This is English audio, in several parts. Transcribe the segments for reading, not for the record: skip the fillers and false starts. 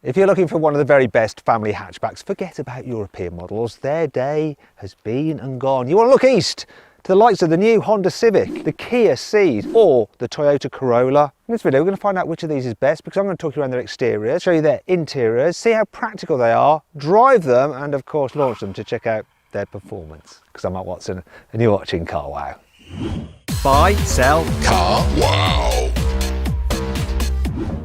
If you're looking for one of the very best family hatchbacks, forget about European models. Their day has been and gone. You want to look east to the likes of the new Honda Civic, the Kia Ceed, or the Toyota Corolla. In this video, we're going to find out which of these is best because I'm going to talk you around their exteriors, show you their interiors, see how practical they are, drive them, and of course launch them to check out their performance. Because I'm Matt Watson and you're watching Carwow. Buy, sell, Carwow.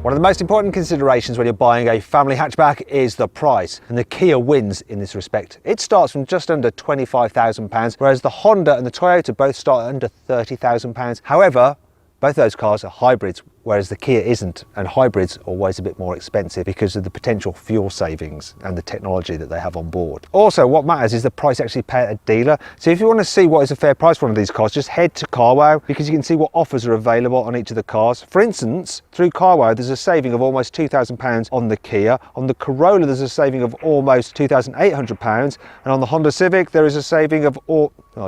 One of the most important considerations when you're buying a family hatchback is the price, and the Kia wins in this respect. It starts from just under £25,000, whereas the Honda and the Toyota both start at under £30,000. However, both those cars are hybrids, whereas the Kia isn't, and hybrids are always a bit more expensive because of the potential fuel savings and the technology that they have on board. Also, what matters is the price you actually pay at a dealer. So if you want to see what is a fair price for one of these cars, just head to Carwow because you can see what offers are available on each of the cars. For instance, through Carwow, there's a saving of almost £2,000 on the Kia. On the Corolla, there's a saving of almost £2,800, and on the Honda Civic, there is a saving of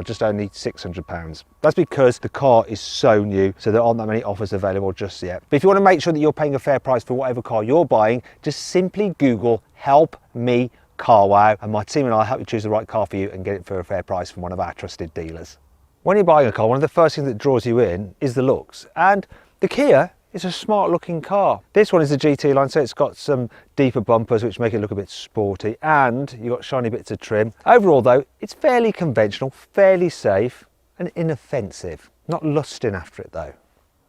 just only £600. That's because the car is so new, so there aren't that many offers available just yet. But if you want to make sure that you're paying a fair price for whatever car you're buying, just simply Google "Help Me Carwow" and my team and I will help you choose the right car for you and get it for a fair price from one of our trusted dealers. When you're buying a car, one of the first things that draws you in is the looks, and the Kia is a smart looking car. This one is the GT line, so it's got some deeper bumpers which make it look a bit sporty, and you've got shiny bits of trim. Overall though, it's fairly conventional, fairly safe and inoffensive. Not lusting after it though.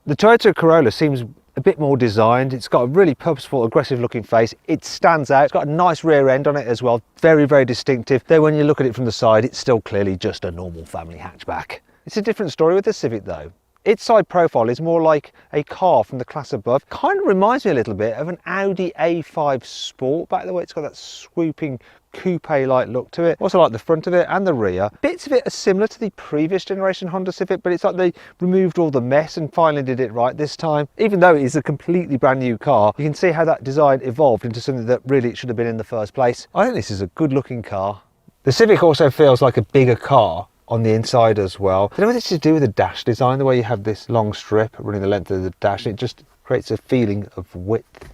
The Toyota Corolla seems a bit more designed. It's got a really purposeful, aggressive looking face. It stands out. It's got a nice rear end on it as well. Very, very distinctive. Though when you look at it from the side, it's still clearly just a normal family hatchback. It's a different story with the Civic though. Its side profile is more like a car from the class above. Kind of reminds me a little bit of an Audi A5 Sport, back the way it's got that swooping coupe-like look to it. Also like the front of it and the rear. Bits of it are similar to the previous generation Honda Civic, but it's like they removed all the mess and finally did it right this time. Even though it is a completely brand new car, you can see how that design evolved into something that really it should have been in the first place. I think this is a good looking car. The Civic also feels like a bigger car on the inside as well. I don't know what it's to do with the dash design, the way you have this long strip running the length of the dash. It just creates a feeling of width.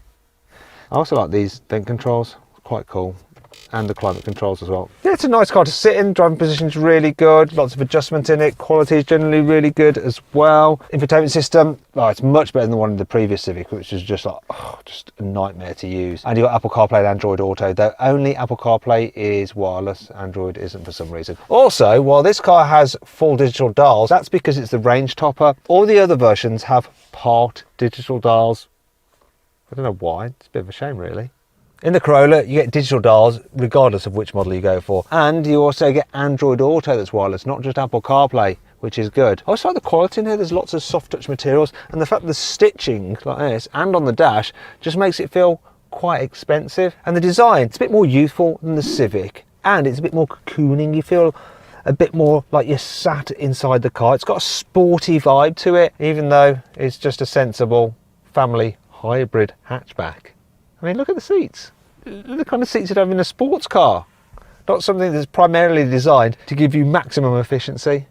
I also like these vent controls, quite cool. And the climate controls as well. Yeah, it's a nice car to sit in. Driving position's really good. Lots of adjustment in it. Quality is generally really good as well. Infotainment system, it's much better than the one in the previous Civic, which is just like, just a nightmare to use. And you've got Apple CarPlay and Android Auto, though only Apple CarPlay is wireless. Android isn't for some reason. Also, while this car has full digital dials, that's because it's the range topper. All the other versions have part digital dials. I don't know why. It's a bit of a shame, really. In the Corolla, you get digital dials regardless of which model you go for. And you also get Android Auto that's wireless, not just Apple CarPlay, which is good. I also like the quality in here. There's lots of soft touch materials, and the fact that the stitching like this and on the dash just makes it feel quite expensive. And the design, it's a bit more youthful than the Civic, and it's a bit more cocooning. You feel a bit more like you're sat inside the car. It's got a sporty vibe to it, even though it's just a sensible family hybrid hatchback. I mean, look at the seats. The kind of seats you'd have in a sports car. Not something that's primarily designed to give you maximum efficiency.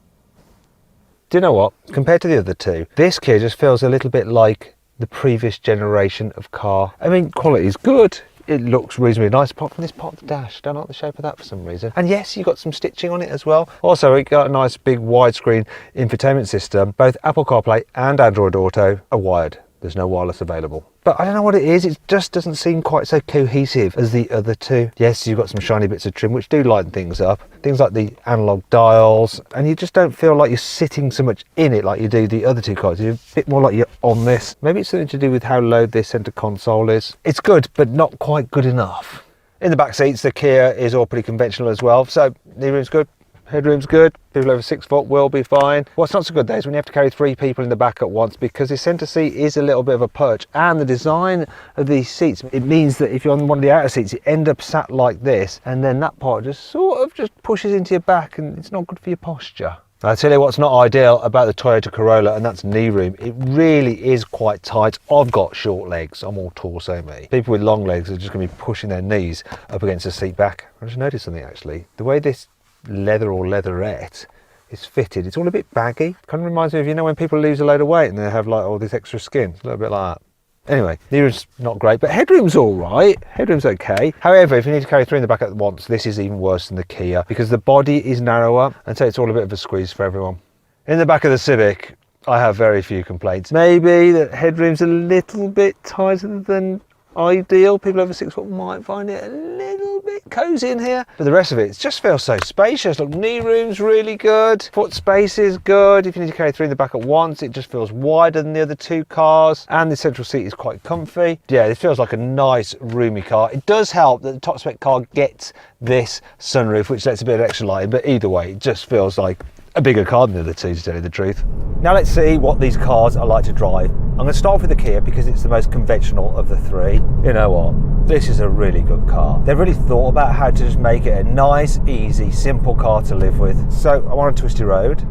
Do you know what? Compared to the other two, this Kia just feels a little bit like the previous generation of car. I mean, quality is good. It looks reasonably nice, apart from this part of the dash. Don't like the shape of that for some reason. And yes, you've got some stitching on it as well. Also, it got a nice big widescreen infotainment system. Both Apple CarPlay and Android Auto are wired. There's no wireless available. But I don't know what it is, it just doesn't seem quite so cohesive as the other two. Yes, you've got some shiny bits of trim which do lighten things up. Things like the analog dials, and you just don't feel like you're sitting so much in it like you do the other two cars. You're a bit more like you're on this. Maybe it's something to do with how low this centre console is. It's good, but not quite good enough. In the back seats, the Kia is all pretty conventional as well. So knee room's good. Headroom's good. People over 6 foot will be fine. What's not so good though is when you have to carry 3 people in the back at once, because the centre seat is a little bit of a perch, and the design of these seats, it means that if you're on one of the outer seats, you end up sat like this, and then that part just sort of just pushes into your back, and it's not good for your posture. I'll tell you what's not ideal about the Toyota Corolla, and that's knee room. It really is quite tight. I've got short legs. I'm all torso me. People with long legs are just going to be pushing their knees up against the seat back. I just noticed something actually. The way this leather or leatherette is fitted, it's all a bit baggy. Kind of reminds me of, you know, when people lose a load of weight and they have like all this extra skin. It's a little bit like that. Anyway, nearest not great, but headroom's all right. Headroom's okay. However, if you need to carry 3 in the back at once, this is even worse than the Kia because the body is narrower, and so it's all a bit of a squeeze for everyone. In the back of the Civic, I have very few complaints. Maybe the headroom's a little bit tighter than ideal. People over 6 foot might find it a little bit cozy in here, but the rest of it just feels so spacious. Look, knee room's really good, foot space is good. If you need to carry 3 in the back at once, it just feels wider than the other 2 cars, and the central seat is quite comfy. Yeah, it feels like a nice roomy car. It does help that the top spec car gets this sunroof, which lets a bit of extra light in, but either way, it just feels like a bigger car than the other 2, to tell you the truth. Now let's see what these cars are like to drive. I'm going to start off with the Kia because it's the most conventional of the 3. You know what? This is a really good car. They've really thought about how to just make it a nice, easy, simple car to live with. So I'm on a twisty road,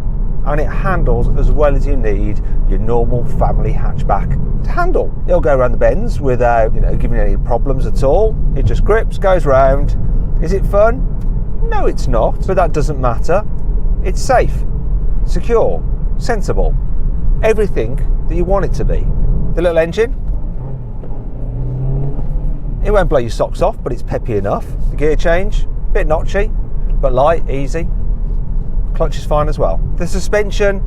and it handles as well as you need your normal family hatchback to handle. It'll go around the bends without, giving you any problems at all. It just grips, goes round. Is it fun? No, it's not, but that doesn't matter. It's safe, secure, sensible, everything that you want it to be. The little engine, it won't blow your socks off, but it's peppy enough. The gear change, bit notchy, but light, easy. Clutch is fine as well. The suspension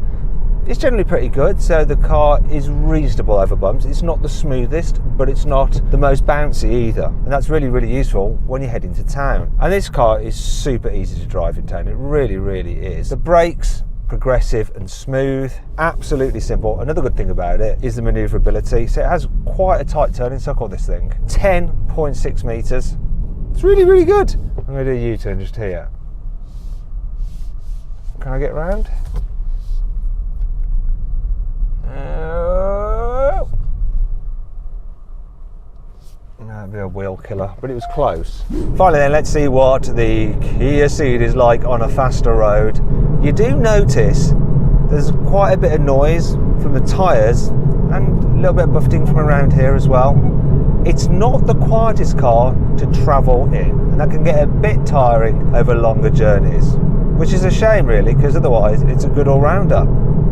is generally pretty good, so the car is reasonable over bumps. It's not the smoothest, but it's not the most bouncy either. And that's really, really useful when you head into town. And this car is super easy to drive in town. It really, really is. The brakes, progressive and smooth, absolutely simple. Another good thing about it is the manoeuvrability. So it has quite a tight turning circle, this thing. 10.6 meters. It's really, really good. I'm going to do a U-turn just here. Can I get around? That'd be a wheel killer, but it was close. Finally then, let's see what the Kia Ceed is like on a faster road. You do notice there's quite a bit of noise from the tyres and a little bit of buffeting from around here as well. It's not the quietest car to travel in, and that can get a bit tiring over longer journeys, which is a shame really, because otherwise it's a good all-rounder.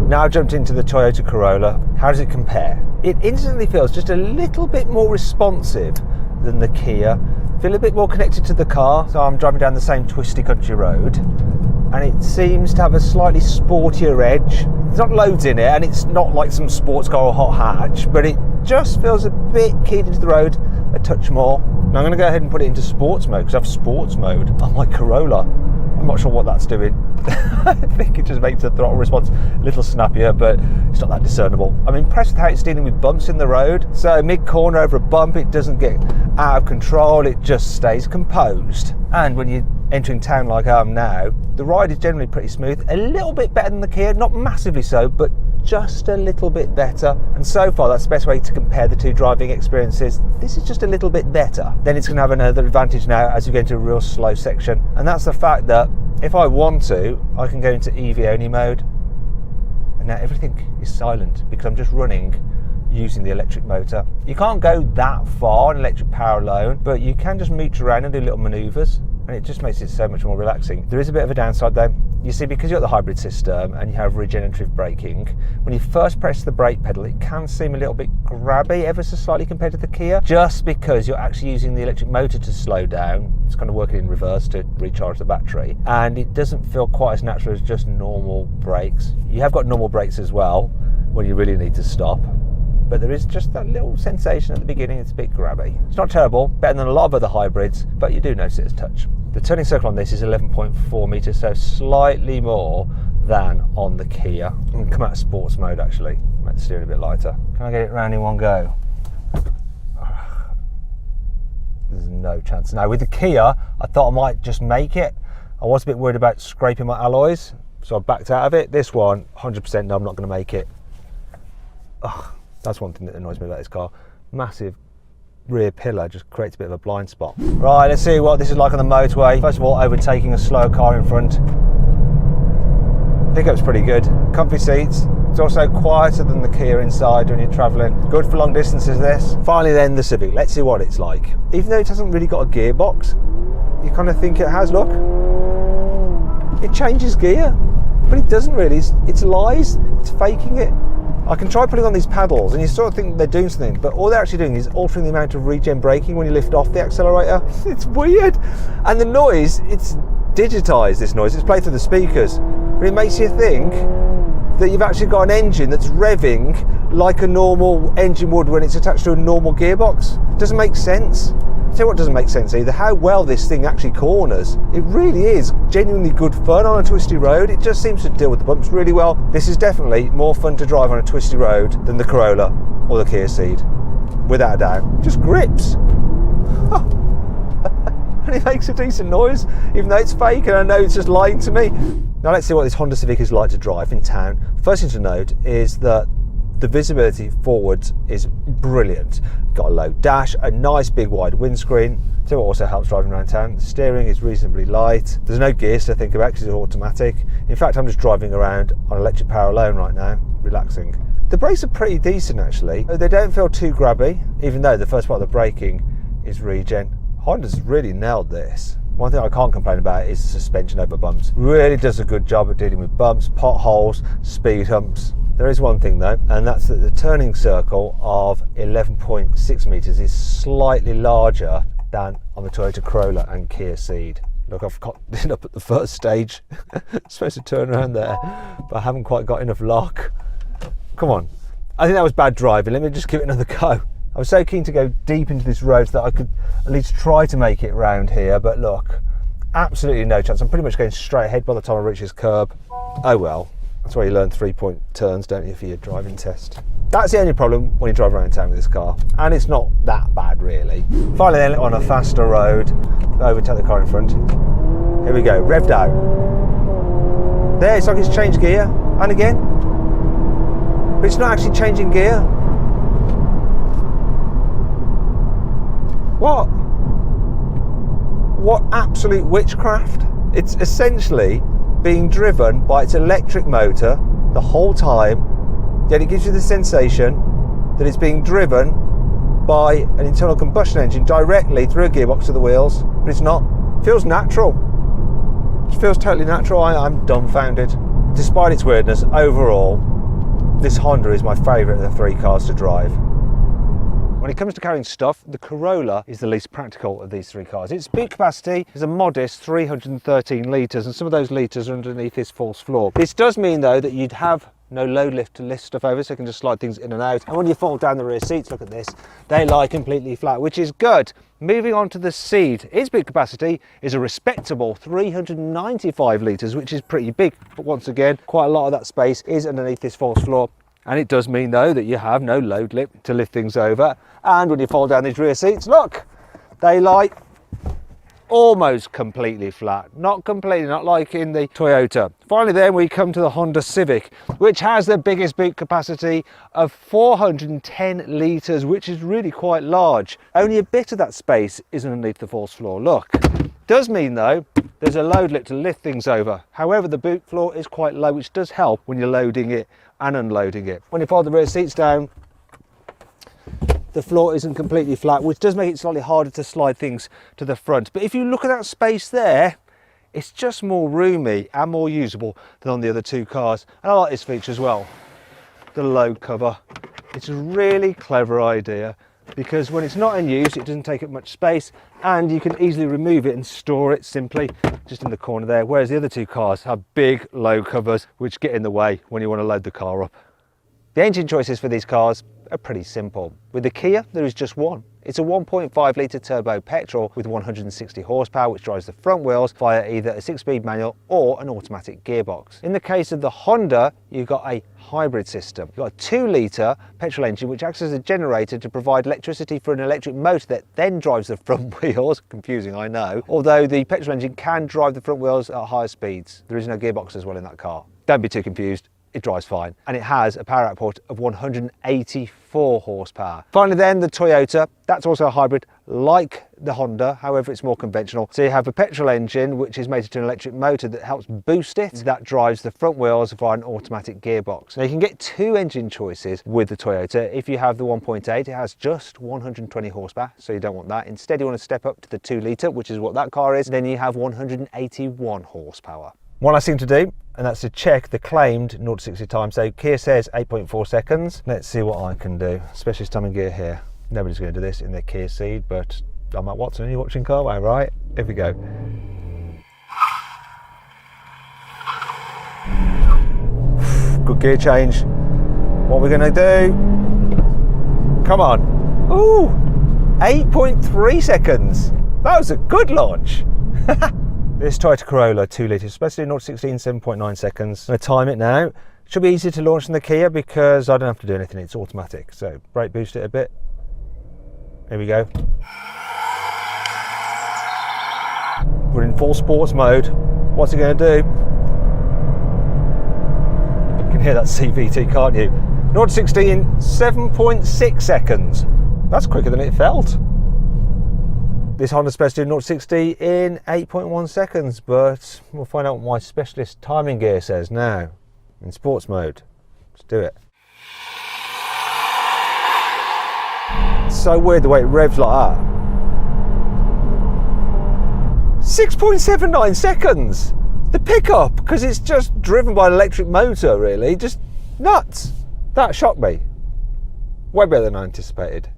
Now I've jumped into the Toyota Corolla. How does it compare? It instantly feels just a little bit more responsive than the Kia. Feel a bit more connected to the car. So I'm driving down the same twisty country road, and it seems to have a slightly sportier edge. There's not loads in it, and it's not like some sports car or hot hatch, but it just feels a bit keyed into the road a touch more. Now I'm going to go ahead and put it into sports mode, because I have sports mode on my Corolla. I'm not sure what that's doing. I think it just makes the throttle response a little snappier, but it's not that discernible. I'm impressed with how it's dealing with bumps in the road. So mid-corner over a bump, it doesn't get out of control, it just stays composed. And when you're entering town like I am now, the ride is generally pretty smooth. A little bit better than the Kia, not massively so, but just a little bit better. And so far, that's the best way to compare the 2 driving experiences. This is just a little bit better. Then it's going to have another advantage now as you get into a real slow section, and that's the fact that if I want to, I can go into EV only mode, and now everything is silent because I'm just running using the electric motor. You can't go that far on electric power alone, but you can just mooch around and do little manoeuvres, and it just makes it so much more relaxing. There is a bit of a downside though. You see, because you've got the hybrid system and you have regenerative braking, when you first press the brake pedal, it can seem a little bit grabby ever so slightly compared to the Kia, just because you're actually using the electric motor to slow down. It's kind of working in reverse to recharge the battery, and it doesn't feel quite as natural as just normal brakes. You have got normal brakes as well when you really need to stop, but there is just that little sensation at the beginning. It's a bit grabby. It's not terrible, better than a lot of other hybrids, but you do notice it as touch. The turning circle on this is 11.4 meters, so slightly more than on the Kia. I'm going to come out of sports mode actually, make the steering a bit lighter. Can I get it round in one go? There's no chance. Now with the Kia, I thought I might just make it. I was a bit worried about scraping my alloys, so I backed out of it. This one, 100% no, I'm not going to make it. Ugh, that's one thing that annoys me about this car. Massive rear pillar just creates a bit of a blind spot. Right, let's see what this is like on the motorway. First of all, overtaking a slow car in front. Pickup's pretty good. Comfy seats. It's also quieter than the Kia inside when you're travelling. Good for long distances, this. Finally then, the Civic. Let's see what it's like. Even though it hasn't really got a gearbox, you kind of think it has. Look, it changes gear, but it doesn't really. It's lies. It's faking it. I can try putting on these paddles and you sort of think they're doing something, but all they're actually doing is altering the amount of regen braking when you lift off the accelerator. It's weird. And the noise, it's digitized, this noise, it's played through the speakers, but it makes you think that you've actually got an engine that's revving like a normal engine would when it's attached to a normal gearbox. It doesn't make sense. I'll tell you what doesn't make sense either, how well this thing actually corners. It really is genuinely good fun on a twisty road. It just seems to deal with the bumps really well. This is definitely more fun to drive on a twisty road than the Corolla or the Kia Ceed, without a doubt. Just grips. And it makes a decent noise, even though it's fake and I know it's just lying to me. Now let's see what this Honda Civic is like to drive in town. First thing to note is that the visibility forwards is brilliant. Got a low dash, a nice big wide windscreen. So it also helps driving around town. The steering is reasonably light. There's no gears to think about because it's automatic. In fact, I'm just driving around on electric power alone right now, relaxing. The brakes are pretty decent actually. They don't feel too grabby, even though the first part of the braking is regen. Honda's really nailed this. One thing I can't complain about is the suspension over bumps. Really does a good job at dealing with bumps, potholes, speed humps. There is one thing though, and that's that the turning circle of 11.6 meters is slightly larger than on the Toyota Corolla and Kia Ceed. Look, I've got it up at the first stage. Supposed to turn around there, but I haven't quite got enough lock. Come on. I think that was bad driving. Let me just give it another go. I was so keen to go deep into this road so that I could at least try to make it round here, but look, absolutely no chance. I'm pretty much going straight ahead by the time I reach this curb. Oh well, that's why you learn 3-point turns, don't you, for your driving test. That's the only problem when you drive around town with this car, and it's not that bad really. Finally then, on a faster road, overtake the car in front. Here we go, revved out. There, it's like it's changed gear, and again, but it's not actually changing gear. What absolute witchcraft. It's essentially being driven by its electric motor the whole time, yet it gives you the sensation that it's being driven by an internal combustion engine directly through a gearbox to the wheels, but it's not. It feels natural. It feels totally natural. I'm dumbfounded. Despite its weirdness, overall, this Honda is my favourite of the three cars to drive. When it comes to carrying stuff, the Corolla is the least practical of these three cars. Its boot capacity is a modest 313 litres, and some of those litres are underneath this false floor. This does mean though that you'd have no load lift to lift stuff over, so you can just slide things in and out. And when you fold down the rear seats, look at this, they lie completely flat, which is good. Moving on to the Ceed, its boot capacity is a respectable 395 litres, which is pretty big. But once again, quite a lot of that space is underneath this false floor. And it does mean though that you have no load lip to lift things over. And when you fold down these rear seats, look, they lie almost completely flat. Not completely, not like in the Toyota. Finally then we come to the Honda Civic, which has the biggest boot capacity of 410 litres, which is really quite large. Only a bit of that space is underneath the false floor, look. Does mean though, there's a load lip to lift things over. However, the boot floor is quite low, which does help when you're loading it and unloading it. When you fold the rear seats down, the floor isn't completely flat, which does make it slightly harder to slide things to the front. But if you look at that space there, it's just more roomy and more usable than on the other two cars. And I like this feature as well, the load cover. It's a really clever idea because when it's not in use, it doesn't take up much space and you can easily remove it and store it simply just in the corner there. Whereas the other two cars have big load covers which get in the way when you want to load the car up. The engine choices for these cars are pretty simple. With the Kia, there is just one. It's a 1.5 litre turbo petrol with 160 horsepower, which drives the front wheels via either a 6-speed manual or an automatic gearbox. In the case of the Honda, you've got a hybrid system. You've got a 2 litre petrol engine, which acts as a generator to provide electricity for an electric motor that then drives the front wheels. Confusing, I know. Although the petrol engine can drive the front wheels at higher speeds. There is no gearbox as well in that car. Don't be too confused. It drives fine, and it has a power output of 184 horsepower. Finally then, the Toyota, that's also a hybrid like the Honda, however it's more conventional. So you have a petrol engine which is mated to an electric motor that helps boost it, that drives the front wheels via an automatic gearbox. Now you can get 2 engine choices with the Toyota. If you have the 1.8, it has just 120 horsepower, so you don't want that. Instead you want to step up to the 2 litre, which is what that car is, then you have 181 horsepower. One last thing to do and that's to check the claimed 0 to 60 time. So Kia says 8.4 seconds. Let's see what I can do. Specialist timing gear here. Nobody's going to do this in their Kia Ceed, but I'm Matt Watson, you're watching Carwow, right? Here we go. Good gear change. What we're going to do? Come on. Ooh, 8.3 seconds. That was a good launch. This Toyota Corolla 2 litres, supposed to do 0 to 60 in 7.9 seconds. I'm going to time it now. It should be easier to launch than the Kia because I don't have to do anything, it's automatic. So brake boost it a bit. Here we go. We're in full sports mode. What's it going to do? You can hear that CVT, can't you? 0 to 60 in 7.6 seconds. That's quicker than it felt. This Honda's supposed to do 0 to 60 in 8.1 seconds, but we'll find out what my specialist timing gear says now. In sports mode. Let's do it. It's so weird the way it revs like that. 6.79 seconds! The pickup, because it's just driven by an electric motor, really. Just nuts. That shocked me. Way better than I anticipated.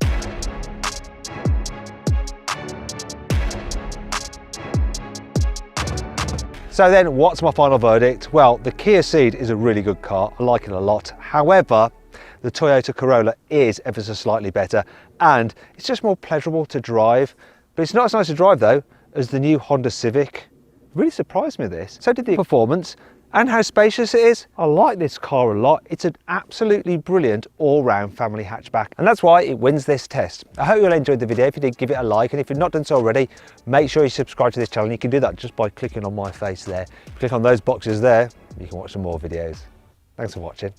So then, what's my final verdict? Well, the Kia Ceed is a really good car. I like it a lot. However, the Toyota Corolla is ever so slightly better, and it's just more pleasurable to drive. But it's not as nice to drive though as the new Honda Civic. Really surprised me this. So did the performance and how spacious it is. I like this car a lot. It's an absolutely brilliant all-round family hatchback, and that's why it wins this test. I hope you all enjoyed the video. If you did, give it a like, and if you've not done so already, make sure you subscribe to this channel. You can do that just by clicking on my face there. Click on those boxes there, you can watch some more videos. Thanks for watching.